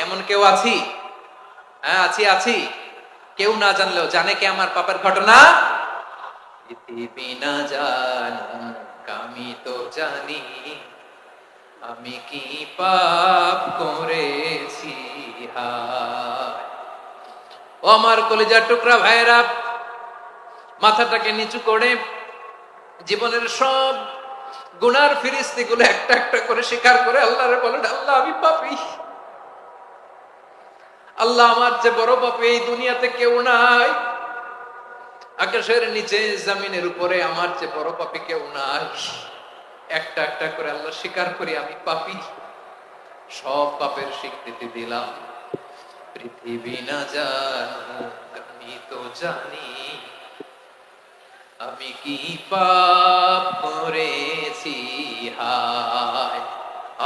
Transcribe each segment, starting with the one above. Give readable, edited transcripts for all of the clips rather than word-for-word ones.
এমন কেউ আছি? হ্যাঁ, আছি। কেউ না জানলেও জানে কে আমার পাপের ঘটনা? পৃথিবী না জানুক আমি তো জানি, আমি কি পাপ করেছি। হায় ও আমার কলিজার টুকরা ভাইয়েরা, মাথাটাকে নিচু করে জীবনের সব গুনার ফিরিস্তিগুলো একটা একটা করে স্বীকার করে আল্লাহরে বলেন, আল্লাহ আমি পাপী। আল্লাহ আমার যে বড় পাপী এই দুনিয়াতে কেউ নাই। আকাশের নিচে জমিনের উপরে আমার যে বড় পাপী কেউ নাই। একটা একটা করে আল্লাহ স্বীকার করি আমি পাপী। সব পাপের স্বীকৃতি দিলাম। পৃথিবী না জানুক আমি তো জানি, আমি কি পাপ করেছি। হায়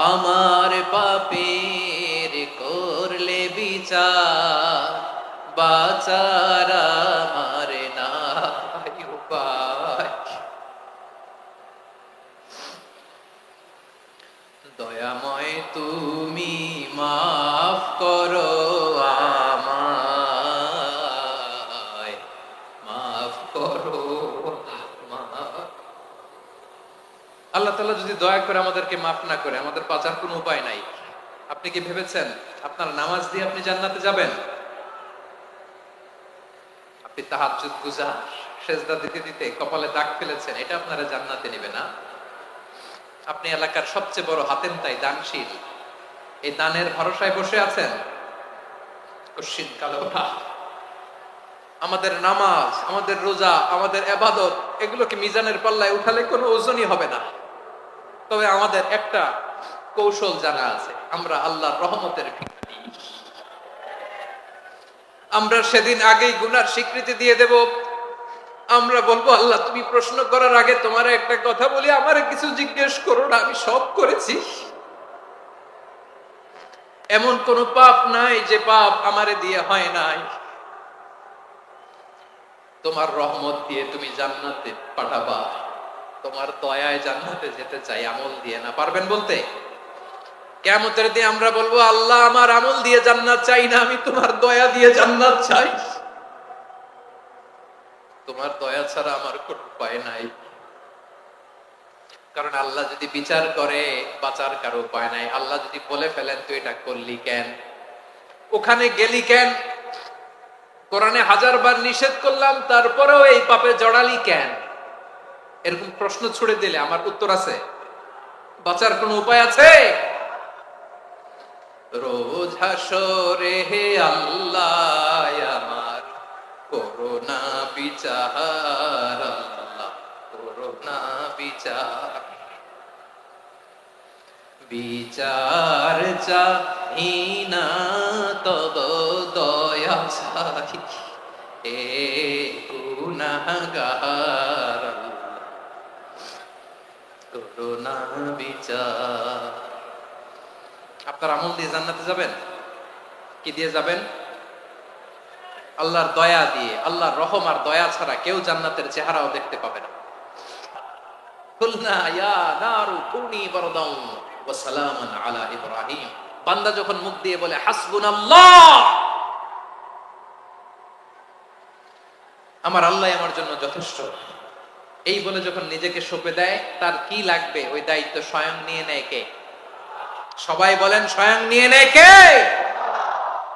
আমার পাপের করলে বিচার, বাঁচার আমার নাই উপায়। দয়াময় তুমি মাফ করো আমায়, মাফ করো আমায়। আল্লাহ তাআলা যদি দয়া করে আমাদেরকে মাফ না করে, আমাদের বাঁচার কোনো উপায় নাই। আপনি কি ভেবেছেন আপনার নামাজ দিয়ে আপনি জান্নাতে যাবেন? আপনি তাহাজ্জুদ গুজার, সেজদা দিতে দিতে কপালে দাগ ফেলেছেন, এটা আপনারা জান্নাতে নেবে না। আপনি এলাকার সবচেয়ে বড় হাতেম তাই দানশীল, এই দানের ভরসায় বসে আছেন। কশিন কালো ওঠা আমাদের নামাজ, আমাদের রোজা, আমাদের ইবাদত, এগুলোকে মিজানের পাল্লায় উঠালে কোনো ওজনই হবে না। তবে আমাদের একটা কৌশল জানা আছে, আমরা আল্লাহর রহমতের ভিখারি। আমরা সেদিন আগেই গুনার স্বীকৃতি দিয়ে দেব। আমরা বলবো, আল্লাহ তুমি প্রশ্ন করার আগে তোমার একটা কথা বলি, আমারে কিছু জিজ্ঞেস করো না, আমি সব করেছি। এমন কোন পাপ নাই যে পাপ আমারে দিয়ে হয় নাই। তোমার রহমত দিয়ে তুমি জান্নাতে পাঠাবা, তোমার দয়ায় জান্নাতে যেতে চাই, আমল দিয়ে না। পারবেন বলতে? কিয়ামতের দিন আমরা বলবো, আল্লাহ আমার আমল দিয়ে জান্নাত চাই না, আমি তোমার দয়া দিয়ে জান্নাত চাই। তোমার দয়া ছাড়া আমার কোনো উপায় নাই। কারণ আল্লাহ যদি বিচার করে বাঁচার কারো উপায় নাই। আল্লাহ যদি বলে ফেলেন তুই এটা করলি কেন, ওখানে গেলি কেন, কোরআনে 1000 বার নিষেধ করলাম তারপরেও এই পাপে জড়ালি কেন, এরকম প্রশ্ন ছুড়ে দিলে আমার উত্তর আছে? বাঁচার কোনো উপায় আছে? রোজ হাসরে হে আল্লাহ আমার করোনা বিচার, আল্লাহ করোনা বিচার। বিচার চাহি না তব দয়া চাহি, এ গুনাহগার করোনা বিচার। আপনার আমল দিয়ে জান্নাতে যাবেন? কি দিয়ে যাবেন? আল্লাহর দয়া দিয়ে। আল্লাহর রহম আর দয়া ছাড়া কেউ জান্নাতের চেহারাও দেখতে পাবে না। কুলনা ইয়া নারু কুনি বারদান ওয়া সালামান আলা ইব্রাহিম। বান্দা যখন মুখ দিয়ে বলে হাসবুনাল্লাহ, আমার আল্লাহ আমার জন্য যথেষ্ট, এই বলে যখন নিজেকে সঁপে দেয়, তার কি লাগবে ওই দায়িত্ব স্বয়ং নিয়ে নেয় কে? সবাই বলেন, স্বয়ং নিয়ে নেয় কে?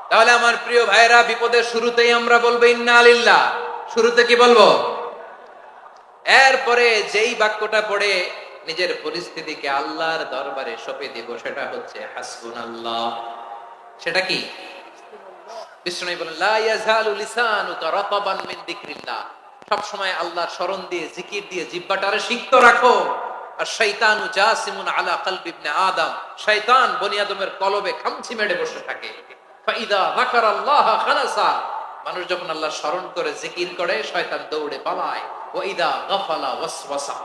তাহলে আমার প্রিয় ভাইরা, বিপদের শুরুতেই আমরা বলবো ইন্না লিল্লাহ। শুরুতে কি বলবো? এরপরে যেই বাক্যটা পড়ে নিজের পরিস্থিতিকে আল্লাহর দরবারে সঁপে দিব, সেটা হচ্ছে হাসবুনাল্লাহ। সেটা কি? বিষ্ণু বলেন, লা ইয়াজালু লিসানুকা রাতাবান মিন যিকরিল্লাহ। সব সময় আল্লাহর স্মরণ দিয়ে, জিকির দিয়ে জিহ্বাটারে সিক্ত রাখো। আর শয়তানু জাসিমুন আলা কলবি ইবনে আদম। শয়তান বনি আদমের কলবে খামচি মেরে বসে থাকে। ফাইদা যাকারাল্লাহ খানাসা। মানুষ যখন আল্লাহর স্মরণ করে, জিকির করে, শয়তান দৌড়ে পালায়। ওয়া ইদা গাফালা ওয়াসওয়াসা।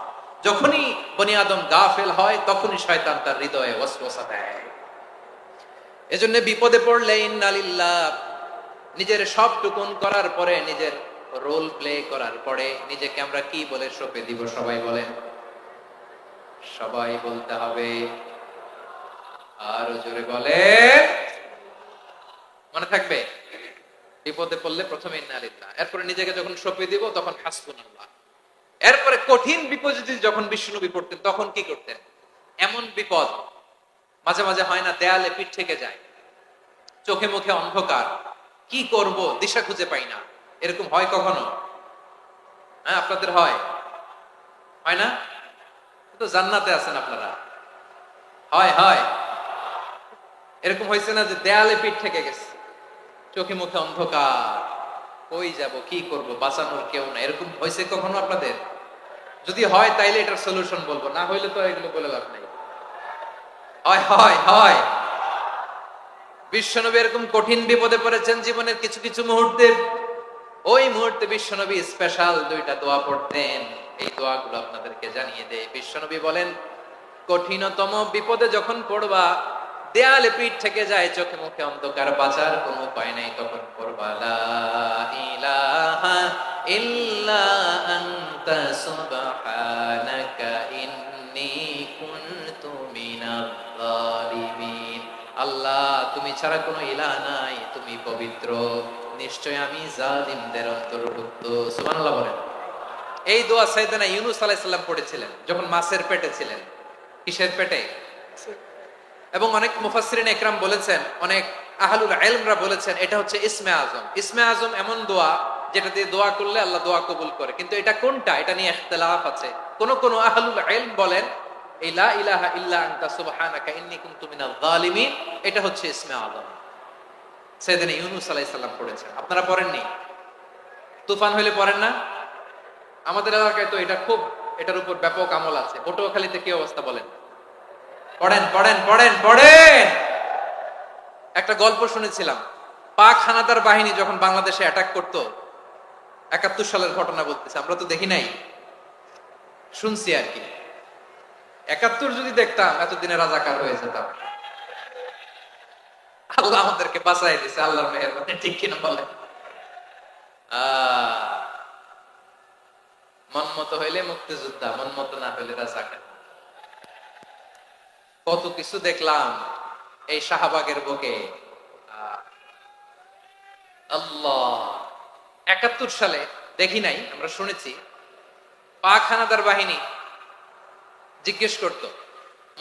যখনই বনি আদম গাফেল হয়, তখনই শয়তান তার হৃদয়ে ওয়াসওয়াসা দেয়। এজন্য বিপদে পড়লে ইন্না লিল্লাহ, নিজের সবটুকুন করার পরে, নিজের রোল প্লে করার পরে নিজেকে আমরা কি বলে সঁপে দিব? সবাই বলেন। সবাই বলতে হবে, আরো জোরে বলেন, বিপদে পড়লে প্রথমে ইন্না লিল্লাহ, এরপরে নিজেকে যখন সঁপে দিব তখন হাসবুনাল্লাহ। এরপরে কঠিন বিপদে যখন বিশ্বনবী পড়তেন তখন কি করতেন? এমন বিপদ মাঝে মাঝে হয় না, দেয়ালে পিঠ থেকে যায়, চোখে মুখে অন্ধকার, কি করব দিশা খুঁজে পাই না, এরকম হয় কখনো? হ্যাঁ, আপনাদের হয়? হয় না? তো জান্নাতে আছেন আপনারা। হয় হয় এরকম হয়েছে না যে দেয়ালে পিঠ থেকে গেছে, চোখে মুখে অন্ধকার, কই যাব, কি করব, বাঁচানোর কেউ না, এরকম হয়েছে কখনো আপনাদের? যদি হয় তাইলে এটার সলিউশন বলবো, না হইলে তো এগুলো বলে লাভ নাই। হয় হয় হয় বিশ্বনবী এরকম কঠিন বিপদে পড়েছেন জীবনের কিছু কিছু মুহূর্তে। ওই মুহূর্তে বিশ্বনবী স্পেশাল দুইটা দোয়া পড়তেন। এই দোয়াগুলো আপনাদেরকে জানিয়ে দেয়। বিশ্বনবী বলেন, কঠিনতম বিপদে যখন পড়বা, দেয়ালে পিঠ থেকে যায়, চোখে মুখে অন্ধকার, বাঁচার কোনো উপায় নাই, তখন পড়বা লা ইলাহা ইল্লা আনতা সুবহানাকা ইন্নী কুনতু মিনাজ জালিমিন। আল্লাহ, তুমি ছাড়া কোনো ইলাহ নাই, তুমি পবিত্র, নিশ্চয় আমি জালিমদের অন্তর্ভুক্ত। সুবহানাল্লাহ বলেন। এই দোয়া সাইয়েদনা ইউনূস আলাইহিস সালাম পড়েছিলেন যখন মাছের পেটে ছিলেন। কিসের পেটে? এবং অনেক মুফাসসিরিন ইকরাম বলেছেন, অনেক আহলুল ইলমরা বলেছেন, এটা হচ্ছে ইসমে আজম। ইসমে আজম এমন দোয়া যেটা দিয়ে দোয়া করলে আল্লাহ দোয়া কবুল করে, কিন্তু এটা কোনটা এটা নিয়ে ইখতিলাফ আছে। কোন কোন আহলুল ইলম বলেন এই লা ইলাহা ইল্লা আনতা সুবহানাকা ইন্নী কুনতু মিনাজ জালিমিন এটা হচ্ছে ইসমে আজম। সাইয়েদনা ইউনূস আলাইহিস সালাম পড়েছেন, আপনারা পড়েননি? তুফান হইলে পড়েন না? আমাদের এলাকায় তো এটা খুব, এটার উপর ব্যাপক আমল আছে। পটুয়াখালীতে কি অবস্থা বলেন? পড়েন পড়েন পড়েন পড়েন। একটা গল্প শুনেছিলাম, পাক হানাদার বাহিনী যখন বাংলাদেশে অ্যাটাক করতো, ৭১ সালের ঘটনা বলতেছে, আমরা তো দেখি নাই, শুনছি আর কি। ৭১ যদি দেখতাম এতদিনে রাজাকার হয়ে যেতাম। আল্লাহ আমাদেরকে বাঁচাই দিছে, আল্লাহর মেহেরবানি, ঠিক কিনা বলেন? মন মতো হইলে মুক্তিযোদ্ধা, মন মতো না হইলে রাজাকার। কত কিছু দেখলাম এই শাহবাগের বুকে। আল্লাহ, ৭১ সালে দেখি নাই, আমরা শুনেছি পাক হানাদার বাহিনী জিজ্ঞেস করত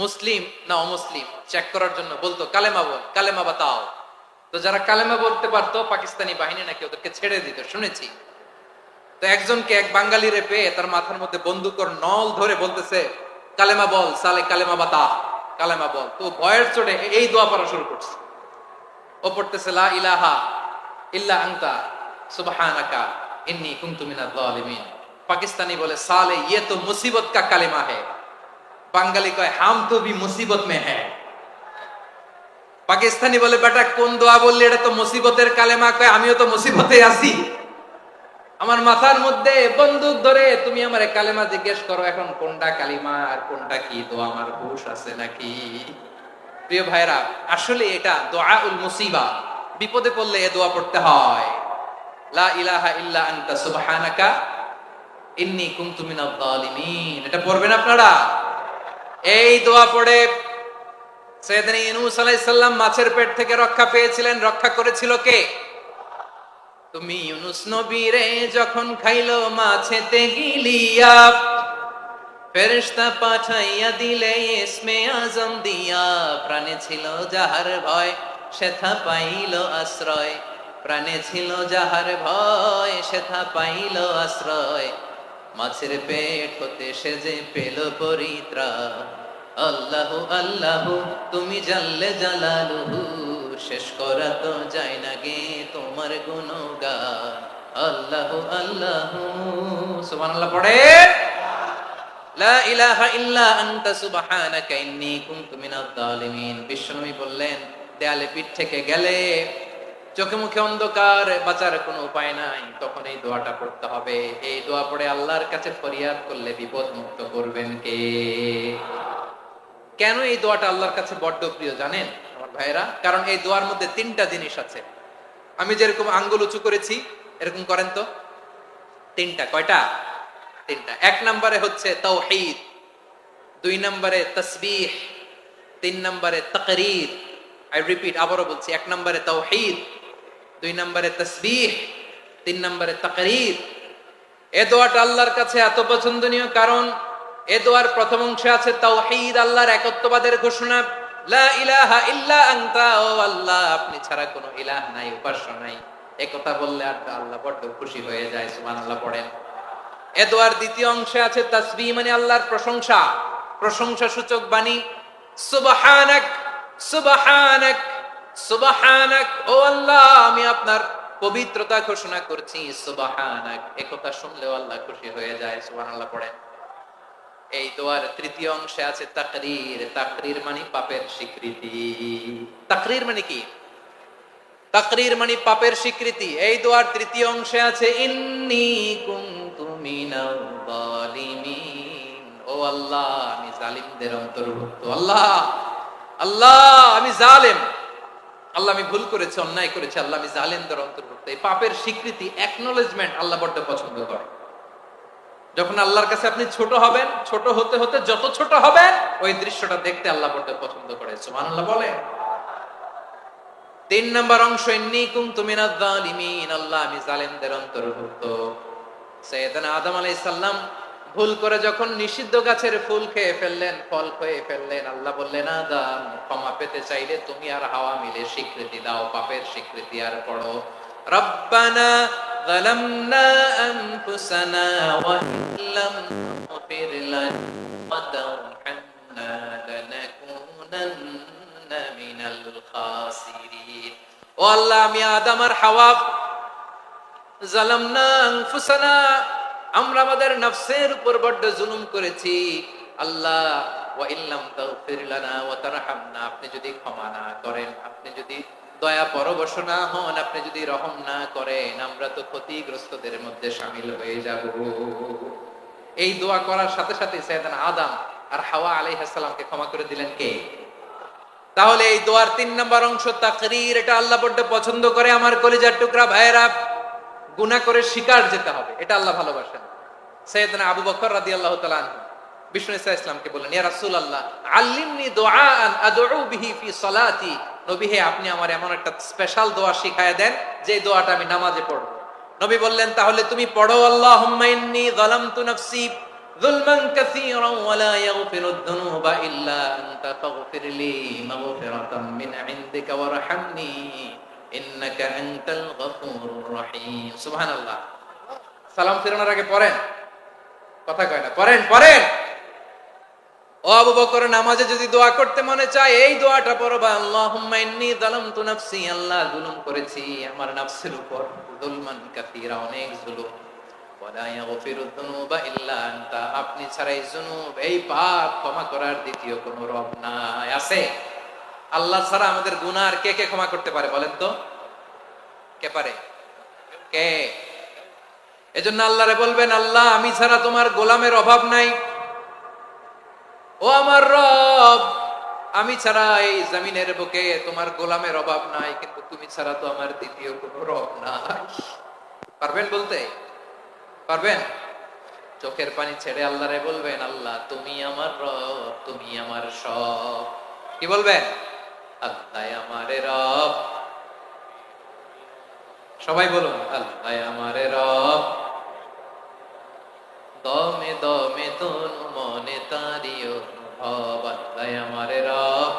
মুসলিম না অমুসলিম চেক করার জন্য, বলতো কালেমা বল, কালেমা বাতাও। তো যারা কালেমা বলতে পারতো পাকিস্তানি বাহিনী নাকি ওদেরকে ছেড়ে দিত, শুনেছি। তো একজনকে, এক বাঙালিরে পেয়ে তার মাথার মধ্যে বন্দুকর নল ধরে বলতেছে কালেমা বল সালে, কালেমা বাতা, কালেমা বল। তো ভয়ের চোটে এই দোয়া পড়া শুরু করছে। ও পড়তেছে লা ইলাহা ইল্লা আনতা সুবহানাকা ইন্নী কুনতু মিনাজ জালিমিন। পাকিস্তানি বলে সালে ये तो मुसीबत का কালেমা है। বাঙালি কয় হাম তো ভি মুসিবত মে হ্যায়। পাকিস্তানি বলে বেটা কোন দোয়া বললি, এটা তো মুসিবতের কালেমা। কয় আমিও তো মুসিবতে আছি, আমার মাথার মধ্যে বন্দুক ধরে তুমি আমারে কালেমা জিজ্ঞেস করো, এখন কোনটা কালিমা আর কোনটা কি দোয়া, আমার হুঁশ আছে নাকি? প্রিয় ভাইরা, আসলে এটা দুআউল মুসিবা, বিপদে পড়লে এ দোয়া পড়তে হয়। লা ইলাহা ইল্লা আনতা সুবহানাকা ইন্নী কুনতু মিনাজ জালিমিন, এটা পড়বেন আপনারা। এই দোয়া পড়ে সাইয়েদনা ইউনূস আলাইহিস সালাম মাছের পেট থেকে রক্ষা পেয়েছিলেন। রক্ষা করেছিল কে? তুমি ইউনূস নবীরে যখন খাইলো মাছেতে গিলিয়া, ফেরেশতা পাঠাইয়া দিলে ইসমে আজম দিয়া। প্রাণে ছিল যাহার ভয় সেথা পাইল আশ্রয়, প্রাণে ছিল যাহার ভয় সেথা পাইল আশ্রয়। মাছের পেট হতে সে যে পেল পরিত্রাণ। আল্লাহু আল্লাহু তুমি জাল্লে জালালুহু, শেষ করা তো যায় না গে তোমার গুণগান। আল্লাহু আল্লাহু, সুবহানাল্লাহ পড়ে। লা ইলাহা ইল্লা আনতা সুবহানাকা ইন্নী কুনতু মিনাজ জালিমিন। বিশ্বনবী বললেন, দেয়ালে পিঠ থেকে গেলে, চোখে মুখে অন্ধকার, বাঁচার কোনো উপায় নাই, তখন এই দোয়াটা পড়তে হবে। এই দোয়া পড়ে আল্লাহর কাছে ফরিয়াদ করলে বিপদ মুক্ত করবেন কে? কেন এই দোয়াটা আল্লাহর কাছে বড্ড প্রিয় জানেন আমার ভাইরা? কারণ এই দোয়ার মধ্যে 3টা জিনিস আছে। আমি যেরকম আঙ্গুল উঁচু করেছি এরকম করেন তো। 3টা। কয়টা? 3টা। 1 নম্বরে হচ্ছে তাওহীদ, 2 নম্বরে তাসবিহ, 3 নম্বরে তাকরীর। আই রিপিট, আবারও বলছি, 1 নম্বরে তাওহীদ, 2 নম্বরে তাসবিহ, 3 নম্বরে তাকরীর। এই দোয়াটা আল্লাহর কাছে এত পছন্দনীয় কারণ এই দোয়ার প্রথম অংশে আছে তাওহীদ, আল্লাহর একত্ববাদের ঘোষণা। লা ইলাহা ইল্লা আনতা, ও আল্লাহ আপনি ছাড়া কোনো ইলাহ নাই, উপাস্য নাই। এই কথা বললে আর আল্লাহ বড় খুশি হয়ে যায়, সুবহানাল্লাহ পড়েন। এই দোয়ার দ্বিতীয় অংশে আছে তাসবিহ, মানে আল্লাহর প্রশংসা, প্রশংসা সূচক বাণী। সুবহানাক সুবহানাক সুবহানাক, ও আল্লাহ আমি আপনার পবিত্রতা ঘোষণা করছি, সুবহানাক। এই কথা শুনলেও আল্লাহ খুশি হয়ে যায়, সুবহানাল্লাহ পড়েন। এই দোয়ার তৃতীয় অংশে আছে তাকরীর, তাকরীর মানে পাপের স্বীকৃতি। তাকরীর মানে কি? তাকরীর মানে পাপের স্বীকৃতি। এই দোয়ার তৃতীয় অংশে আছে ইন্নী কুনতু মিনাল যালিমিন, ও আল্লাহ আমি জালিমদের অন্তর্ভুক্ত। আল্লাহ আল্লাহ আমি জালেম, আল্লাহ আমি ভুল করেছি, অন্যায় করেছি, আল্লাহ আমি জালেমদের অন্তর্ভুক্ত। এই পাপের স্বীকৃতি, অ্যাকনলেজমেন্ট আল্লাহ বড় পছন্দ করে। যখন আল্লাহর কাছে আপনি ছোট হবেন, ছোট হতে হতে যত ছোট হবেন ওই দৃশ্যটা দেখতে আল্লাহ বড় পছন্দ করে, সুবহানাল্লাহ বলে। 3 নম্বর অংশ ইন্নী কুনতু মিনাজ জালিমিন, আল্লাহ আমি জালেমদের অন্তর্ভুক্ত। সাইয়েদনা আদম আলাইহিস সালাম ভুল করে যখন নিষিদ্ধ গাছের ফুল খেয়ে ফেললেন, ফল খেয়ে ফেললেন, আল্লাহ বললেন আদম ক্ষমা পেতে চাইলে তুমি আর হাওয়া মিলে স্বীকৃতি দাও, পাপের স্বীকৃতি। আর পড়ো রব্বানা যালামনা আনফুসানা ওয়া ইল্লাম তাগফির লানা ওয়া তারহামনা লানাকুনান্না মিনাল খাসিরিন। ও আল্লাহ আমি আদম আর হাওয়া যালামনা আনফুসানা, আমরা আমাদের নফসের উপর বড় জুলুম করেছি। আল্লাহ ওয়া ইল্লাম তাগফির লানা ওয়া তারহামনা, আপনি যদি ক্ষমা না করেন, আপনি যদি দয়া পরবশ না হন, আপনি যদি রহম না করেন, আমরা তো ক্ষতিগ্রস্তদের মধ্যে শামিল হয়ে যাব। এই দোয়া করার সাথে সাথে সাইয়েদনা আদম আর হাওয়া আলাইহিস সালামকে ক্ষমা করে দিলেন কে? তাহলে এই দোয়ার 3 নম্বর অংশ তাকরীর, এটা আল্লাহ বড় পছন্দ করে। আমার কলিজার টুকরা ভাইয়েরা, গুনাহ করে শিকার যেতে হবে, এটা আল্লাহ ভালোবাসেন। সাইয়েদনা আবু বকর রাদিয়াল্লাহু তাআলা আনহু বিষ্ণু ইসা ইসলামকে বললেন, ইয়া রাসূলুল্লাহ আল্লিমনি দুআআন আদউ বিহি ফি সালাতি, নবী হে আপনি আমার এমন একটা স্পেশাল দোয়া শিখায় দেন যে দোয়াটা আমি নামাজে পড়ব। নবী বললেন তাহলে তুমি পড়ো আল্লাহুম্মা ইন্নী যালামতু নাফসি যুলমান কাসীরান ওয়া লা ইয়াগফিরুদ যুনুবা ইল্লা আনতা ফাগফিরলি মাগফিরাতাম মিন ইনদিকা ওয়ারহামনি ইন্নাকা আনতাল গফুরুর রহিম। সুবহানাল্লাহ। সালাম ফিরানোর আগে পড়েন, কথা কয় না, পড়েন পড়েন। ও আবু বকর, নামাজে যদি দোয়া করতে মনে চায় এই দোয়াটা পড়বা, আল্লাহুম্মা ইন্নী যালামতু নাফসি, আল্লাহ জুলুম করেছি আমার নফসের উপর, যুলমান কাসীরা অনেক জুলুম, ওয়া লা ইয়াগফিরুদ যুনুবা ইল্লা আনতা, আপনি ছাড়া এই জুনুব, এই পাপ ক্ষমা করার দ্বিতীয় কোনো রব নাই। আছে? আল্লাহ ছাড়া আমাদের গুনাহ আর কে কে ক্ষমা করতে পারে বলেন তো? কে পারে? কে? এজন্য আল্লাহরে বলবেন, আল্লাহ আমি ছাড়া তোমার গোলামের অভাব নাই, ও আমার রব আমি ছাড়া এই জমিনের বুকে তোমার গোলামের অভাব নাই, কিন্তু তুমি ছাড়া তো আমার দ্বিতীয় কোনো রব নাই। পারবেন বলতে? পারবেন? চোখের পানি ছেড়ে আল্লাহরে বলবেন, আল্লাহ তুমি আমার রব, তুমি আমার সব। কি বলবেন? আল্লাহ আমারে রব। সবাই বলুন, আল্লাহ আমারে রব, দমে দমে তনু মনে তারি অনুভব, আল্লাহ আমারে রব।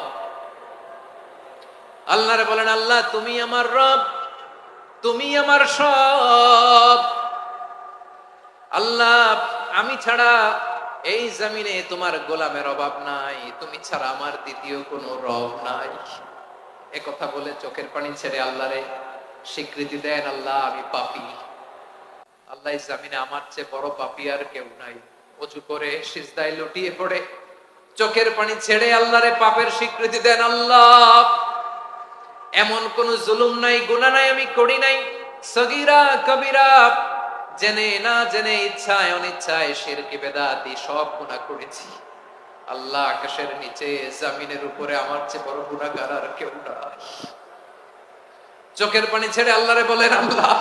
আল্লাহরে বলেন, আল্লাহ তুমি আমার রব, তুমি আমার সব। আল্লাহ আমি ছাড়া এই জমিনে তোমার গোলামের অভাব নাই, তুমি ছাড়া আমার দ্বিতীয় কোনো রব নাই। এ কথা বলে চোখের পানি ছেড়ে আল্লাহরে স্বীকৃতি দেন, আল্লাহ আমি পাপী, আল্লাহ এই জমিনে আমার চেয়ে বড় পাপী আর কেউ নাই। ওযু করে সিজদায় লুটিয়ে পড়ে চোখের পানি ছেড়ে আল্লাহরে পাপের স্বীকৃতি দেন, আল্লাহ এমন কোন জুলুম নাই, গুনাহ নাই আমি করি নাই, সগীরা কবিরা, জেনে না জেনে, ইচ্ছায় অনিচ্ছায়, শিরকি বেদাতি সব গুনাহ করেছি। আল্লাহ আকাশের নিচে জমিনের উপরে আমার চেয়ে বড় গুনাহগার আর কেউ নাই। চোখের পানি ছেড়ে আল্লাহরে বলেন, আল্লাহ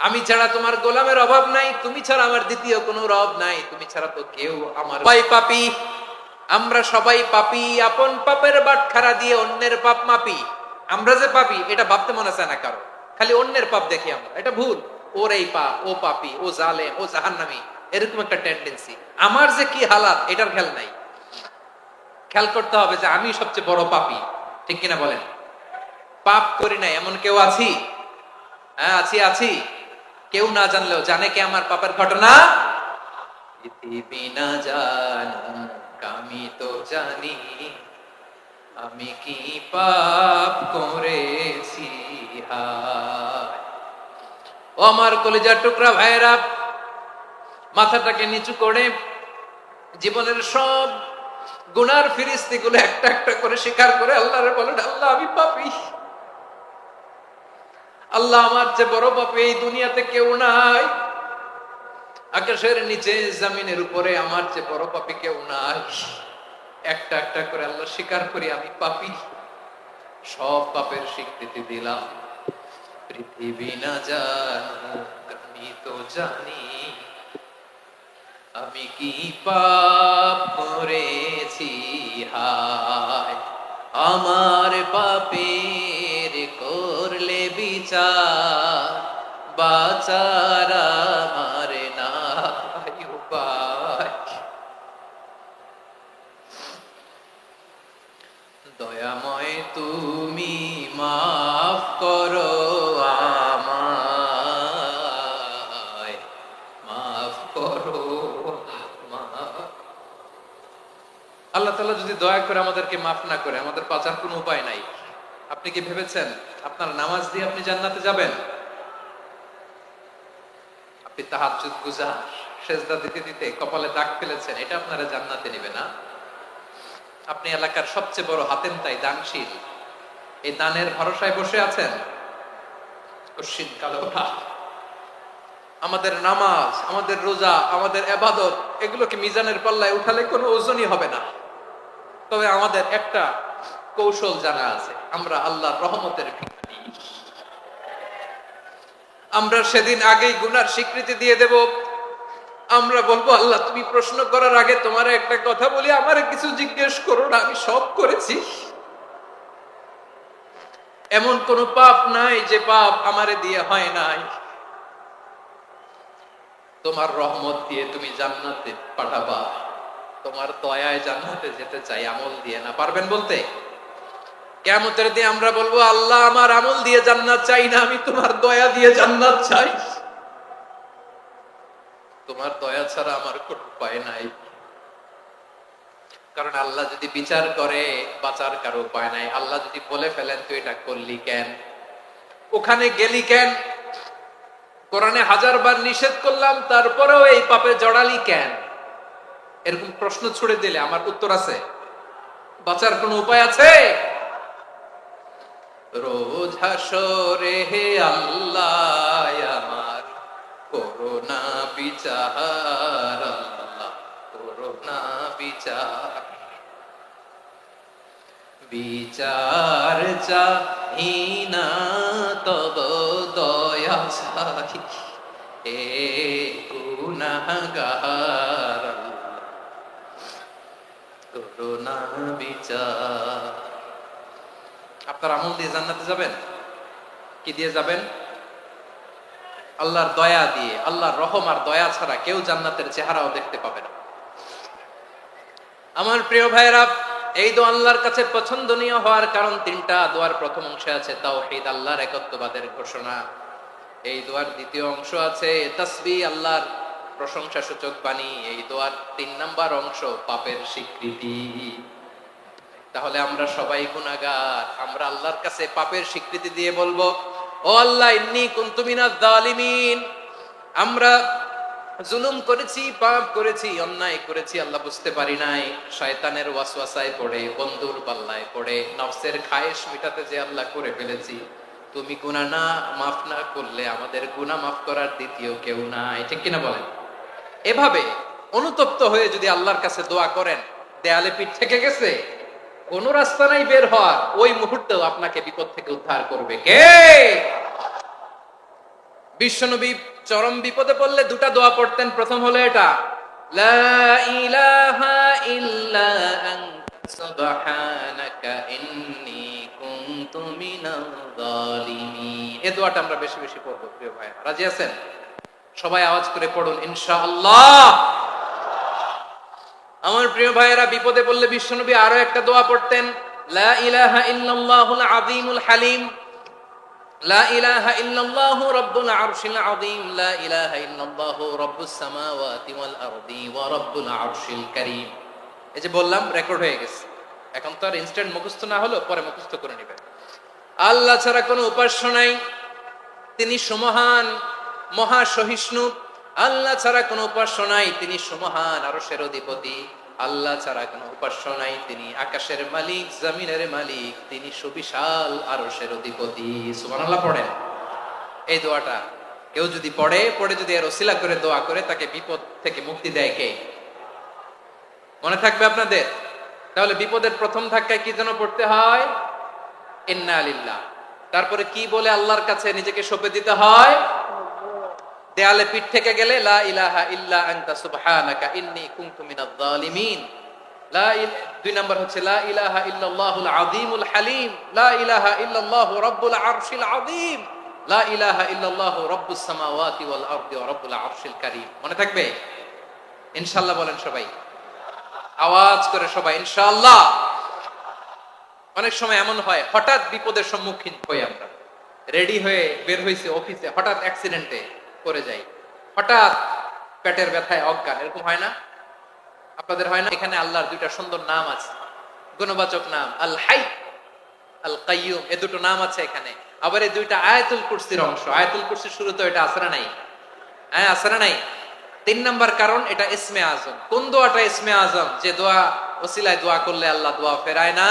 আমি ছাড়া তোমার গোলামের অভাব নাই, তুমি ছাড়া আমার দ্বিতীয় কোনো রব নাই, তুমি ছাড়া তো কেউ আমার। সবাই পাপী, আমরা সবাই পাপী, আপন পাপের বাটখারা দিয়ে অন্যের পাপ মাপি। আমরা যে পাপি এটা ভাবতে মনে চায় না কারো, খালি অন্যের পাপ দেখি আমরা, এটা ভুল। ওর এই পাপ, ও পাপি, ও জালেম, ও জাহান্নামী, এরকম একটা টেন্ডেন্সি। আমার যে কি হালাত এটার খেয়াল নাই। খেয়াল করতে হবে যে আমি সবচেয়ে বড় পাপী, ঠিক কিনা বলেন? পাপ করি নাই এমন কেউ আছি? হ্যাঁ আছি, আছি। কেউ না জানলেও জানে কে আমার পাপের ঘটনা? পৃথিবী না জানুক আমি তো জানি, আমি কি পাপ করেছি হায়। ও আমার কলিজার টুকরা ভাইয়েরা, মাথাটাকে নিচু করে জীবনের সব গুনার ফিরিস্তি গুলো একটা একটা করে স্বীকার করে আল্লাহরে বলেন, আল্লাহ আমি পাপী। আল্লাহ আমার চেয়ে বড় পাপী এই দুনিয়াতে কেউ নাই। আকাশের নিচে জমিনের উপরে আমার চেয়ে বড় পাপী কেউ নাই। একটা একটা করে আল্লাহ স্বীকার করি আমি পাপী। সব পাপের স্বীকৃতি দিলাম। পৃথিবী না জানুক আমি তো জানি, আমি কি পাপ করেছি হায়। আমার পাপের করলে বিচার, বাঁচার আমার নাই উপায়। দয়াময় তুমি মাফ করো আমায়, মাফ করো আমায়। আল্লাহ তাআলা যদি দয়া করে আমাদেরকে মাফ না করে, আমাদের বাঁচার কোনো উপায় নাই। আপনি কি ভেবেছেন আপনার নামাজ দিয়ে আপনি জান্নাতে যাবেন? আপনি তাহাজ্জুদ গুজার, সেজদা দিতে দিতে কপালে দাগ ফেলেছেন, এটা আপনারা জান্নাতে নেবে না। আপনি এলাকার সবচেয়ে বড় হাতেম তাই দানশীল, এই দানের ভরসায় বসে আছেন। কশিন কালো রাত, আমাদের নামাজ, আমাদের রোজা, আমাদের ইবাদত, এগুলোকে মিজানের পাল্লায় উঠালে কোনো ওজনই হবে না। তবে আমাদের একটা কৌশল জানা আছে, আমরা আল্লাহর রহমতের ভিখারি। আমরা সেদিন আগেই গুনার স্বীকৃতি দিয়ে দেব। আমরা বলবো, আল্লাহ তুমি প্রশ্ন করার আগে তোমার একটা কথা বলি, আমারে কিছু জিজ্ঞেস করো না, আমি সব করেছি। এমন কোন পাপ নাই যে পাপ আমারে দিয়ে হয় নাই। তোমার রহমত দিয়ে তুমি জান্নাতে পাঠাবা, তোমার দয়ায় জান্নাতে যেতে চাই, আমল দিয়ে না। পারবেন বলতে? কিয়ামতের দিন আমরা বলবো, আল্লাহ আমার আমল দিয়ে জান্নাত চাই না, আমি তোমার দয়া দিয়ে জান্নাত চাই। তোমার দয়া ছাড়া আমার কোনো উপায় নাই। কারণ আল্লাহ যদি বিচার করে বাঁচার কারো উপায় নাই। আল্লাহ যদি বলে ফেলেন তুই এটা করলি কেন, ওখানে গেলি কেন, কোরআনে 1000 বার নিষেধ করলাম তারপরেও এই পাপে জড়ালি কেন, এরকম প্রশ্ন ছুড়ে দিলে আমার উত্তর আছে? বাঁচার কোনো উপায় আছে? রোজ হাসরে হে আল্লাহ আমার করোনা বিচার, আল্লাহ করোনা বিচার। বিচার চাহি না তব দয়া চাহি, হে গুনাহগার করোনা বিচার। আপনার আমল দিয়ে জান্নাতে যাবেন? কি দিয়ে যাবেন? আল্লাহর দয়া দিয়ে। আল্লাহর রহম আর দয়া ছাড়া কেউ জান্নাতের চেহারাও দেখতে পাবে না। আমার প্রিয় ভাইরা, এই দোয়া আল্লাহর কাছে পছন্দনীয় হওয়ার কারণ তিনটা। দোয়ার প্রথম অংশে আছে তাওহীদ, আল্লাহর একত্ববাদের ঘোষণা। এই দোয়ার দ্বিতীয় অংশ আছে তাসবিহ, আল্লাহর প্রশংসা সূচক বাণী। এই দোয়ার 3 নাম্বার অংশ পাপের স্বীকৃতি। তাহলে আমরা সবাই গুনাহগার। আমরা আল্লাহর কাছে পাপের স্বীকৃতি দিয়ে বলবো, ও আল্লাহ ইন্নী কুনতু মিনাজ জালিমিন, আমরা জুলুম করেছি, পাপ করেছি, অন্যায় করেছি, আল্লাহ বুঝতে পারি নাই। শয়তানের ওয়াসওয়াসায় পড়ে, বন্ধুর পাল্লায় পড়ে, নফসের খায়েশ মিটাতে যে আল্লাহ করে ফেলেছি। তুমি গুনাহ না মাফ না করলে আমাদের গুনাহ মাফ করার দ্বিতীয় কেউ নাই, ঠিক কিনা বলেন? এভাবে অনুতপ্ত হয়ে যদি আল্লাহর কাছে দোয়া করেন, দেয়ালে পিঠ থেকে গেছে, কোন রাস্তা নাই বের হওয়ার, ওই মুহূর্তেও আপনাকে বিপদ থেকে উদ্ধার করবে কে? বিশ্বনবী চরম বিপদে পড়লে দুটা দোয়া পড়তেন। প্রথম হলো এটা, লা ইলাহা ইল্লা আনতা সুবহানাকা ইন্নী কুনতু মিনাল যালিমিন। এই দোয়াটা আমরা বেশি বেশি পড়ব প্রিয় ভাইরা, রাজি আছেন? সবাই আওয়াজ করে পড়ুন ইনশাআল্লাহ। আমার প্রিয় ভাইয়েরা, বিপদে পড়লে বিশ্বনবী আরো একটা দোয়া পড়তেন, লা ইলাহা ইল্লাল্লাহুল আযীমুল হালিম, লা ইলাহা ইল্লাল্লাহু রাব্বুল আরশিল আযীম, লা ইলাহা ইল্লাল্লাহু রাব্বুস সামাওয়াতি ওয়াল আরদি ওয়া রাব্বুল আরশিল কারীম। এই যে বললাম, রেকর্ড হয়ে গেছে, এখন তো আর ইনস্ট্যান্ট মুখস্থ না হলো, পরে মুখস্থ করে নেবেন। আল্লাহ ছাড়া কোনো উপাস্য নাই, তিনি সমহান মহা সহিষ্ণু। আল্লাহ ছাড়া কোনো উপাস্য নাই, তিনি সমহান আরশের অধিপতি। আল্লাহ ছাড়া কোনো উপাস্য নাই, তিনি আকাশের মালিক, জমিনের মালিক, তিনি সুবিশাল আরশের অধিপতি। সুবহানাল্লাহ পড়েন। এই দোয়াটা কেউ যদি পড়ে যদি এর ওসিলা করে দোয়া করে, তাকে বিপদ থেকে মুক্তি দেয় কে? মনে থাকবে আপনাদের? তাহলে বিপদের প্রথম ধাক্কায় কি যেন পড়তে হয়? ইন্না লিল্লাহ। তারপরে কি বলে আল্লাহর কাছে নিজেকে সঁপে দিতে হয়? দেয়ালে পিঠ থেকে গেলে লা ইলাহা ইল্লা আনতা সুবহানাকা ইন্নী কুনতু মিনাজ জালিমিন। দুই নাম্বার হচ্ছে লা ইলাহা ইল্লাল্লাহুল আযীমুল হালিম, লা ইলাহা ইল্লাল্লাহু রাব্বুল আরশিল আযীম, লা ইলাহা ইল্লাল্লাহু রাব্বুস সামাওয়াতি ওয়াল আরদি ওয়া রাব্বুল আরশিল কারীম। মনে থাকবে? ইনশাআল্লাহ বলেন সবাই, আওয়াজ করে সবাই ইনশাআল্লাহ। অনেক সময় এমন হয়, হঠাৎ বিপদের সম্মুখীন হই আমরা, রেডি হয়ে বের হইছে অফিসে, হঠাৎ অ্যাক্সিডেন্টে পড়ে যাই, হঠাৎ পেটের ব্যথায় অজ্ঞান, এরকম হয় না? আপনাদের হয় না? এখানে আল্লাহর দুইটা সুন্দর নাম আছে, গুণবাচক নাম, আল হাই, আল কাইয়ুম, এই দুটো নাম আছে এখানে। আবার এই দুইটা আয়াতুল কুরসির অংশ। আয়াতুল কুরসির শুরুতে এটা আছে না নাই? হ্যাঁ, আছে না নাই? 3 নাম্বার কারণ, এটা ইসমে আজম। কোন দোয়াটা ইসমে আজম? যে দোয়া ওসিলায় দোয়া করলে আল্লাহ দোয়া ফেরায় না।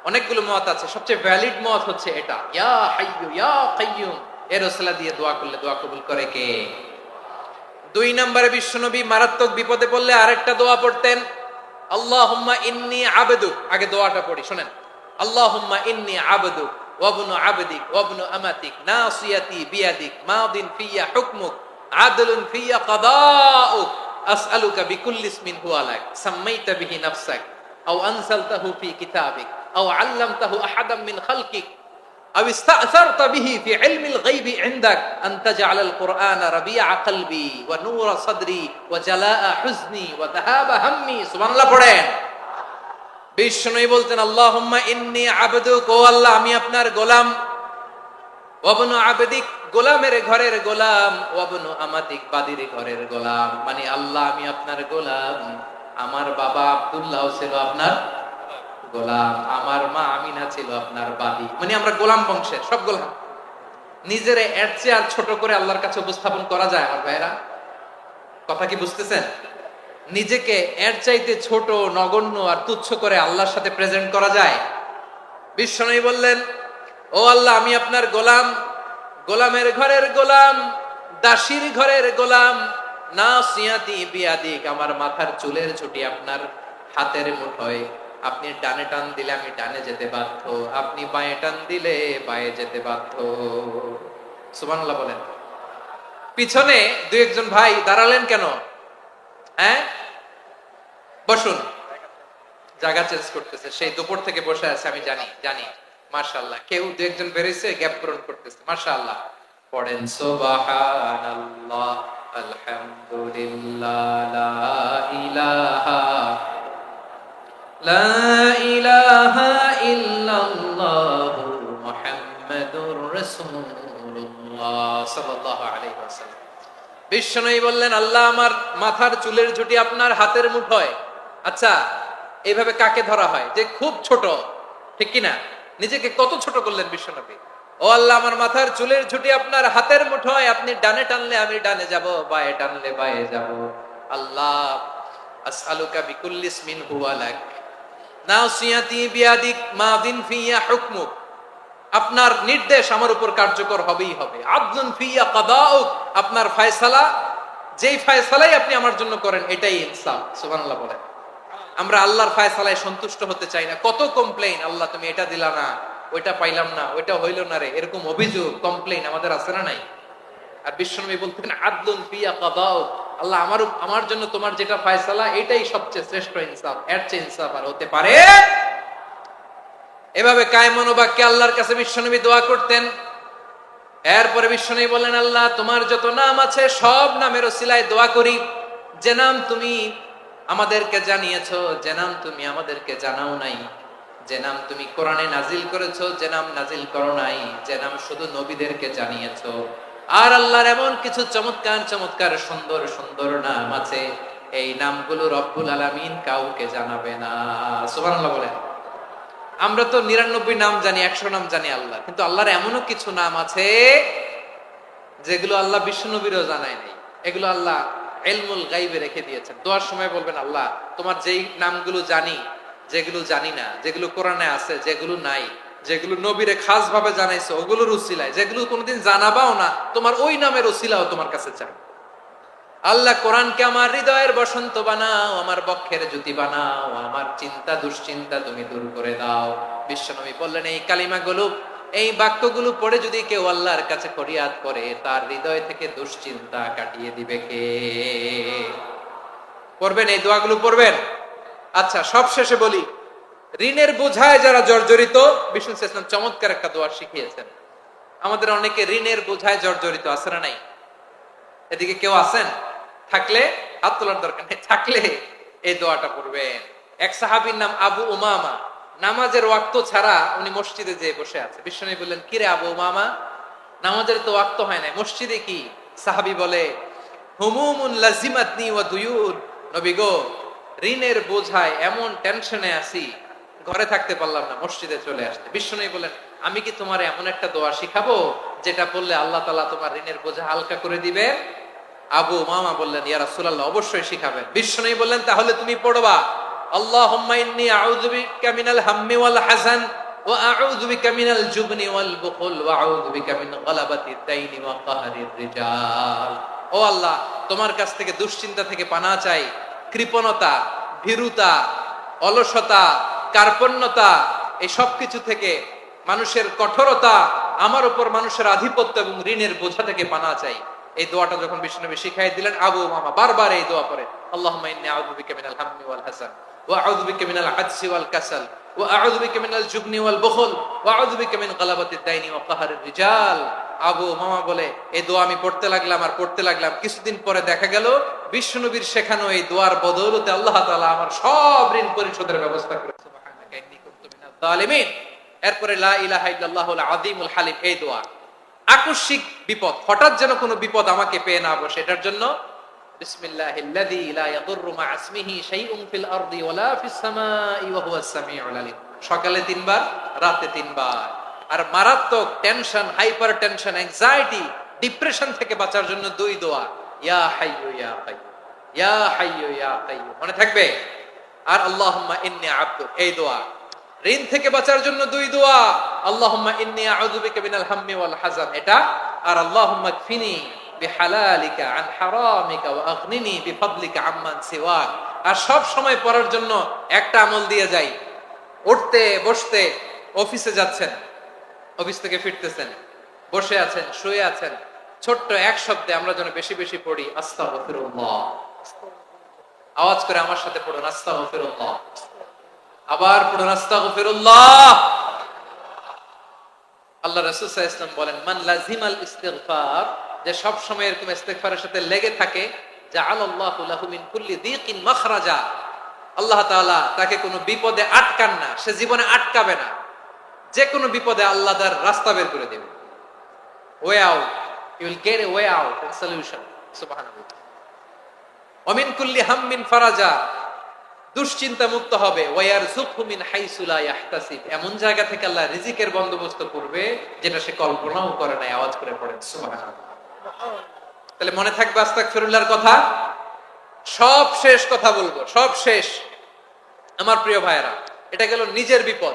অনেকগুলো মত আছে, সবচেয়ে ভ্যালিড মত হচ্ছে এটা, ইয়া হাইয়ু ইয়া কাইয়ুম, এর ওসিলা দিয়ে দোয়া করলে দোয়া কবুল করে কে? 2 নম্বরে বিশ্বনবী মারাত্মক বিপদে পড়লে আরেকটা দোয়া পড়তেন, আল্লাহুম্মা ইন্নী আবদুক। আগে দোয়াটা পড়ি, শুনেন। আল্লাহুম্মা ইন্নী আবদুক ওয়া ইবনু আবদিক ওয়া ইবনু আমাতিক, নাসিয়াতি বিয়াদিক, মাদিন ফিয়া হুকমুক, আদলুন ফিয়া কাদাউক, আসআলুকা বিকুল্লি ইসমিন হুয়া লাক সাম্মাইতা বিহি নাফসাক আও আনসালতাহু ফি কিতাবিক আও আল্লামতাহু আহাদাম মিন খালকিক আও ইস্তা'সারতা বিহি ফি ইলমিল গায়বি ইনদাক আন তাজআলাল কুরআনা রাবিআ কলবি ওয়া নূরা সাদরি ওয়া জালাআ হুজনি ওয়া যাহাবা হাম্মি। সুবহানাল্লাহ পড়েন। বিষ্ণুই বলতেন, আল্লাহুম্মা ইন্নী আবদুক, ও আল্লাহ আমি আপনার গোলাম, ওয়া ইবনু আবদিক, গোলামের ঘরের গোলাম, ওয়া ইবনু আমাতিক, বাদীর ঘরের গোলাম। মানে আল্লাহ আমি আপনার গোলাম, আমার বাবা আব্দুল্লাহ ছিল আপনার গোলাম, আমার মা আমিনা ছিল আপনার বাদী। মানে আমরা গোলাম বংশের, সব গোলাম। নিজের এর চেয়ে আর ছোট করে আল্লাহর কাছে উপস্থাপন করা যায় আমার ভাইরা? কথা কি বুঝতেছেন? নিজেকে এর চাইতে ছোট, নগণ্য আর তুচ্ছ করে আল্লাহর সাথে প্রেজেন্ট করা যায়? বিশ্বনবী বললেন, ও আল্লাহ আমি আপনার গোলাম, গোলামের ঘরের গোলাম, দাসীর ঘরের গোলাম, নাসিয়াতি বিয়াদিক, আমার মাথার চুলের ছুটি আপনার হাতের মুঠোয়। আপনি ডানে টান দিলে আমি ডানে যেতে বাধ্য, আপনি বাঁয়ে টান দিলে বাঁয়ে যেতে বাধ্য। সুবহানাল্লাহ বলেন। পিছনে 2-1 ভাই দাঁড়ালেন কেন? হ্যাঁ, বসুন। জায়গা চেঞ্জ করতেছে, সেই দুপুর থেকে বসে আছে, আমি জানি। মাশাআল্লাহ, কেউ 2-1 বেরিয়েছে, গ্যাপ পূরণ করতেছে। মাশাআল্লাহ পড়েন সুবহানাল্লাহ, আলহামদুলিল্লাহ, লা ইলাহা ইল্লাল্লাহু মুহাম্মাদুর রাসূলুল্লাহ সাল্লাল্লাহু আলাইহি ওয়াসাল্লাম। বিশ্বনবী বললেন, আল্লাহ আমার মাথার চুলের ঝুঁটি আপনার হাতের মুঠোয়। আচ্ছা, এইভাবে কাকে ধরা হয়? যে খুব ছোট, ঠিক কি না? নিজেকে কত ছোট করলেন বিশ্বনবী। ও আল্লাহ আমার মাথার চুলের ঝুঁটি আপনার হাতের মুঠোয়, আপনি ডানে টানলে আমি ডানে যাব, বাঁয়ে টানলে বাঁয়ে যাব। আল্লাহ আসআলুকা বিকুল্লি ইসমিন হুয়া লাক, নাসিয়াতি বিয়াদিক, মাদিন ফিয়া হুকমুক, আপনার নির্দেশ আমার উপর কার্যকর হবেই হবে। আদলুন ফিয়া কাদাউক, আপনার ফয়সালা, যেই ফয়সালাই আপনি আমার জন্য করেন এটাই ইনসাফ। সুবহানাল্লাহ বলেন। আমরা আল্লাহর ফয়সালায় সন্তুষ্ট হতে চাই না। কত কমপ্লেইন, আল্লাহ তুমি এটা দিলা না, ওইটা পাইলাম না, ওইটা হইল না রে, এরকম অভিযোগ, কমপ্লেইন আমাদের আছে না নাই? আর বিশ্বনবী বলতেন, আদলুন ফিয়া কাদাউক, আল্লাহ আমার জন্য তোমার যেটা ফয়সালা এটাই সবচেয়ে শ্রেষ্ঠ ইনসাফ, এর চেয়ে ইনসাফ আর হতে পারে। এভাবে কায়মন বাক্যে আল্লাহর কাছে বিশ্বনবী দোয়া করতেন। এরপরে বিশ্বনবী বললেন, আল্লাহ তোমার যত নাম আছে সব নামের ওসিলায় দোয়া করি, যে নাম তুমি আমাদেরকে জানিয়েছো, যে নাম তুমি আমাদেরকে জানাও নাই, যে নাম তুমি কোরআনে নাজিল করেছো, যে নাম নাজিল করো নাই, যে নাম শুধু নবীদেরকে জানিয়েছো। আর আল্লাহর এমন কিছু চমৎকার চমৎকার সুন্দর সুন্দর নাম আছে, এই নামগুলো রব্বুল আলামিন কাউকে জানাবে না। সুবহানাল্লাহ বলেন। আমরা তো 99 নাম জানি, 100 নাম জানি আল্লাহ, কিন্তু আল্লাহর এমনও কিছু নাম আছে যেগুলো আল্লাহ বিশ্বনবীরও জানায় নাই। এগুলো আল্লাহ ইলমুল গায়বে রেখে দিয়েছেন। দোয়ার সময় বলবেন, আল্লাহ তোমার যেই নামগুলো জানি, যেগুলো জানি না, যেগুলো কোরআনে আছে, যেগুলো নাই, যেগুলো নবীরে খাস ভাবে জানাইছো ওগুলোর উসিলায়, যেগুলো কোনোদিন জানাবাও না, তোমার ওই নামের উসিলাও তোমার কাছে চাই। আল্লাহ কোরআনকে আমার হৃদয়ের বসন্ত বানাও, আমার বক্ষের জ্যোতি বানাও, আমার চিন্তা দুশ্চিন্তা তুমি দূর করে দাও। বিশ্বনবী বললেন, এই কালিমাগুলো, এই বাক্যগুলো পড়ে যদি কেউ আল্লাহর কাছে ফরিয়াদ করে, তার হৃদয় থেকে দুশ্চিন্তা কাটিয়ে দিবে কে? পড়বেন, এই দোয়াগুলো পড়বেন। আচ্ছা, সব শেষে বলি, ঋণের বোঝায় যারা জর্জরিত, বিষ্ণু ইসলাম চমৎকার একটা দোয়া শিখিয়েছেন। আমাদের অনেকে ঋণের বোঝায় জর্জরিত, আছে না নাই? এদিকে কেউ আছেন? থাকলে হাত তোলার দরকার নেই, থাকলে এই দোয়াটা পড়বেন। এক সাহাবীর নাম আবু উমামা, নামাজের ওয়াক্ত ছাড়া উনি মসজিদে যেয়ে বসে আছে। বিশ্বনবী বললেন, কি রে আবু উমামা, নামাজের তো ওয়াক্ত হয় না, মসজিদে কি? সাহাবী বলে, হুমুমুন লাজিমাতনি ওয়া দুয়ুন, নবী গো, ঋণের বোঝায় এমন টেনশনে আছি, ঘরে থাকতে পারলাম না, মসজিদে চলে আসতে। বিশ্বনবী বলেন, আমি কি তোমার এমন একটা দোয়া শিখাবো যেটা বললে আল্লাহ তাআলা তোমার ঋণের বোঝা হালকা করে দিবে? আবু উমামা বললেন, ইয়া রাসূলুল্লাহ, অবশ্যই শিখাবেন। বিশ্বনবী বললেন, তাহলে তুমি পড়বা, আল্লাহুম্মা ইন্নী আউযু বিকা মিনাল হাম্মি ওয়াল হাযান ওয়া আউযু বিকা মিনাল জুবনি ওয়াল বুখল ওয়া আউযু বিকা মিন গালাবাতিদ দাইনি ওয়া কাহরির রিজাল। ও আল্লাহ, তোমার কাছ থেকে দুশ্চিন্তা থেকে পানাহ চাই, কৃপণতা, ভীরুতা, অলসতা, কার্পণ্যতা, এই সব কিছু থেকে, মানুষের কঠোরতা, আমার উপর মানুষের আধিপত্য এবং ঋণের বোঝা থেকে পানাহ চাই। এই দোয়াটা যখন বিশ্বনবী শিখাই দিলেন, আবু উমামা বারবার এই দোয়া পড়ে, আল্লাহুম্মা ইন্নী আউযু বিকা মিনাল হাম্মি ওয়াল হাযান ওয়া আউযু বিকা মিনাল আজজি ওয়াল কাসাল ওয়া আউযু বিকা মিনাল জুবনি ওয়াল বুখল ওয়া আউযু বিকা মিন গালাবাতিদ দাইনি ওয়া কাহরির রিজাল। আবু উমামা বলে, এই দোয়া আমি পড়তে লাগলাম আর পড়তে লাগলাম, কিছুদিন পরে দেখা গেল বিশ্বনবীর শেখানো এই দোয়ার বদৌলতে আল্লাহ তাআলা আমার সব ঋণ পরিশোধের ব্যবস্থা করেছেন। সুবহানাকা ইন্নী কুনতু মিনাজ জালিমিন। এরপরে লা ইলাহা ইল্লাল্লাহুল আযীমুল হালিম, এই দোয়া। আকস্মিক বিপদ, হঠাৎ যেন কোনো বিপদ আমাকে পেয়ে না বসে, এটার জন্য বিসমিল্লাহিল্লাযী লা ইয়াদুররু মা ইসমিহি শাইউন ফিল আরদি ওয়ালা ফিস সামাই ওয়া হুয়াস সামিউল আলিম। সকালে 3 বার, রাতে 3 বার। আর মারাত্মক tension, hyper tension, anxiety, depression থেকে বাঁচার জন্য 2 দোয়া, ইয়া হাইয়্যু ইয়া কাইয়্যুম, ইয়া হাইয়্যু ইয়া কাইয়্যুম, মনে থাকবে? আর আল্লাহুম্মা ইন্নী আবদুক, এই দোয়া। ঋণ থেকে বাঁচার জন্য 2 দোয়া, আল্লাহুম্মা ইন্নী আউযু বিকা মিনাল হাম্মি ওয়াল হাযান, এটা। আর আল্লাহুম্মা কফিনি বিহালালিকা আন হারামিকা ওয়া আগনিনি বিফাদলিকা আম্মান সিওয়াক। আর সব সময় পড়ার জন্য একটা আমল দিয়ে যাই, উঠতে বসতে, অফিসে যাচ্ছেন, অফিস থেকে ফিরতেছেন, বসে আছেন, শুয়ে আছেন, ছোট্ট এক শব্দে আমরা যেন বেশি বেশি পড়ি, আস্তাগফিরুল্লাহ। আওয়াজ করে আমার সাথে পড়ুন, আস্তাগফিরুল্লাহ। আবার পড়ুন, আস্তাগফিরুল্লাহ। আল্লাহ রাসূল সাল্লাল্লাহু আলাইহি ওয়াসাল্লাম বলেন, মান লাজিমাল ইস্তিগফার, যে সব সময় এরকম ইস্তিগফারের সাথে লেগে থাকে, জাআলাল্লাহু লাহু মিন কুল্লি যিকিন মাখরাজা, আল্লাহ তাআলা তাকে কোনো বিপদে আটকান না, সে জীবনে আটকাবে না, যে কোনো বিপদে আল্লাহ তার রাস্তা বের করে দেবে, way out, you will get a way out and solution. সুবহানাল্লাহ। ওয়া মিন কুল্লি হাম্মিন ফারাজা, দুশ্চিন্তা মুক্ত হবে, ওয়ায়ারযুকহু মিন হাইসু লা ইয়াহতাসিব, এমন জায়গা থেকে আল্লাহ রিজিকের বন্দোবস্ত করবে যেটা সে কল্পনাও করে নাই। আওয়াজ করে পড়েন সুবহানাল্লাহ। তাহলে মনে থাকবে আস্তাগফিরুল্লাহর কথা। সব শেষ কথা বলবো, সব শেষ আমার প্রিয় ভাইয়েরা, এটা গেল নিজের বিপদ।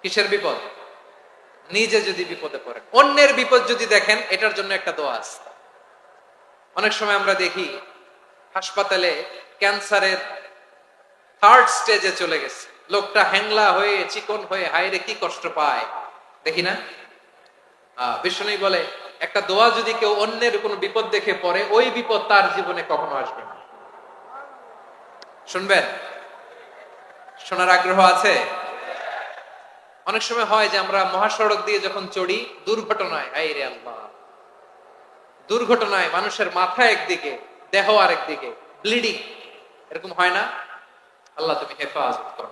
কিসের বিপদ? নিজে যদি বিপদে পড়েন, অন্যের বিপদ যদি দেখেন, এটার জন্য একটা দোয়া আছে। অনেক সময় আমরা দেখি হাসপাতালে ক্যান্সারের 3rd স্টেজে চলে গেছে, লোকটা হ্যাংলা হয়ে, চিকন হয়ে, হায়রে কি কষ্ট পায়, দেখি না? বিষ্ণু বলে, একটা দোয়া যদি কেউ অন্যের কোনো বিপদ দেখে পড়ে, ওই বিপদ তার জীবনে কখনো আসবে না। শুনবেন? শোনার আগ্রহ আছে? অনেক সময় হয় যে আমরা মহাসড়ক দিয়ে যখন চড়ি, দুর্ঘটনায়, হায় রে আল্লাহ, দুর্ঘটনায় মানুষের মাথা একদিকে, দেহ আরেকদিকে, ব্লিডিং, এরকম হয় না? আল্লাহ তুমি হেফাজত করো।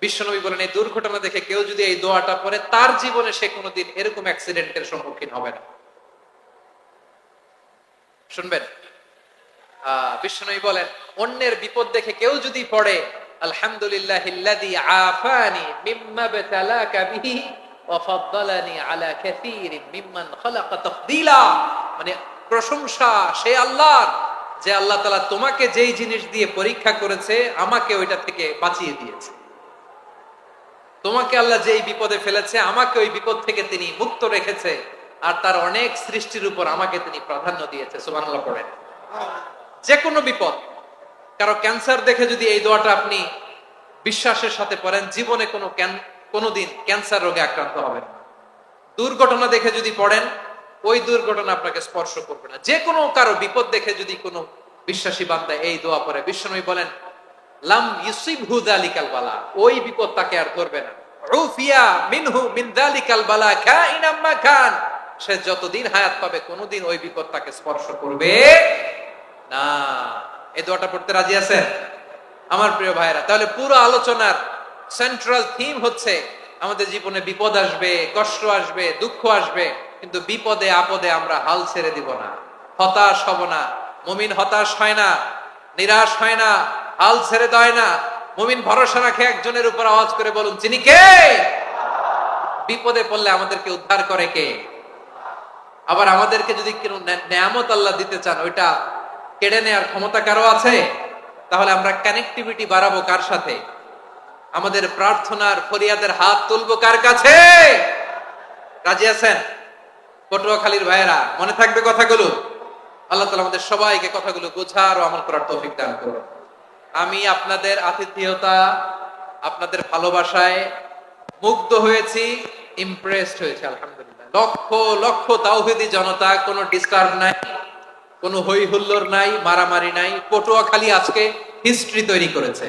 বিশ্বনবী বলেন এই দুর্ঘটনা দেখে কেউ যদি এই দোয়াটা পড়ে, তার জীবনে সে কোনোদিন এরকম অ্যাক্সিডেন্টের সম্মুখীন হবে না। শুনবেন, বিশ্বনবী বলেন অন্যের বিপদ দেখে কেউ যদি পড়ে, আলহামদুলিল্লাহিল্লাযী আফানি মিম্মা বতালাকা বিহি ওয়া ফাদ্দালানি আলা কাসীরিন মিম্মান খালাকা তাফদীলা, মানে প্রশংসা সেই আল্লাহর, যে আল্লাহ তাআলা তোমাকে যেই জিনিস দিয়ে পরীক্ষা করেছে আমাকে ওইটা থেকে বাঁচিয়ে দিয়েছে। তোমাকে আল্লাহ যেই বিপদে ফেলেছে আমাকে ওই বিপদ থেকে তিনি মুক্ত রেখেছে, আর তার অনেক সৃষ্টির উপর আমাকে তিনি প্রাধান্য দিয়েছে। সুবহানাল্লাহ পড়েন। যে কোনো বিপদ, কারো ক্যান্সার দেখে যদি এই দোয়াটা আপনি বিশ্বাসের সাথে পড়েন, জীবনে কোনোদিন ক্যান্সার রোগে আক্রান্ত হবেন না। দুর্ঘটনা দেখে যদি পড়েন, ওই দুর্ঘটনা আপনাকে স্পর্শ করবে না। যে কোনো কারো বিপদ দেখে যদি কোনো বিশ্বাসী বান্দা এই দোয়া পড়ে, বিশ্বনবী বলেন লাম ইউসিবহু যালিকাল বালা, ওই বিপদ তাকে আর ধরবে না। উফিয়া মিনহু মিন যালিকাল বালা কাইনাম মা কান, সে যতদিন হায়াত পাবে কোনোদিন ওই বিপদ তাকে স্পর্শ করবে না। এই দোয়াটা পড়তে রাজি আছেন আমার প্রিয় ভাইরা? তাহলে পুরো আলোচনার সেন্ট্রাল থিম হচ্ছে আমাদের জীবনে বিপদ আসবে, কষ্ট আসবে, দুঃখ আসবে, কিন্তু বিপদে আপদে আমরা হাল ছেড়ে দিব না, হতাশ হব না। মুমিন হতাশ হয় না, নিরাশ হয় না, হাল ছেড়ে দেয় না। মুমিন ভরসা রাখে একজনের উপর। আওয়াজ করে বলুন, যিনি কে? বিপদে পড়লে আমাদেরকে উদ্ধার করে কে? আবার আমাদেরকে যদি কোনো নেয়ামত আল্লাহ দিতে চান, ওইটা কেড়ে নেওয়ার ক্ষমতা কারো আছে? তাহলে আমরা কানেক্টিভিটি বাড়াবো কার সাথে? আমাদের প্রার্থনার ফরিয়াদের হাত তুলবো কার কাছে? রাজি আছেন পটুয়াখালীর ভাইয়েরা? মনে থাকবে কথাগুলো? আল্লাহ তাআলা আমাদের সবাইকে কথাগুলো বোঝার ও আমল করার তৌফিক দান করুন। আমি আপনাদের আতিথেয়তা, আপনাদের ভালোবাসায় মুগ্ধ হয়েছি, ইমপ্রেসড হয়েছে। আলহামদুলিল্লাহ, লক্ষ লক্ষ তাওহীদি জনতা, কোনো ডিস্টার্ব নাই, কোনো হই হুল্লোড় নাই, মারামারি নাই। পটুয়াখালী আজকে হিস্ট্রি তৈরি করেছে।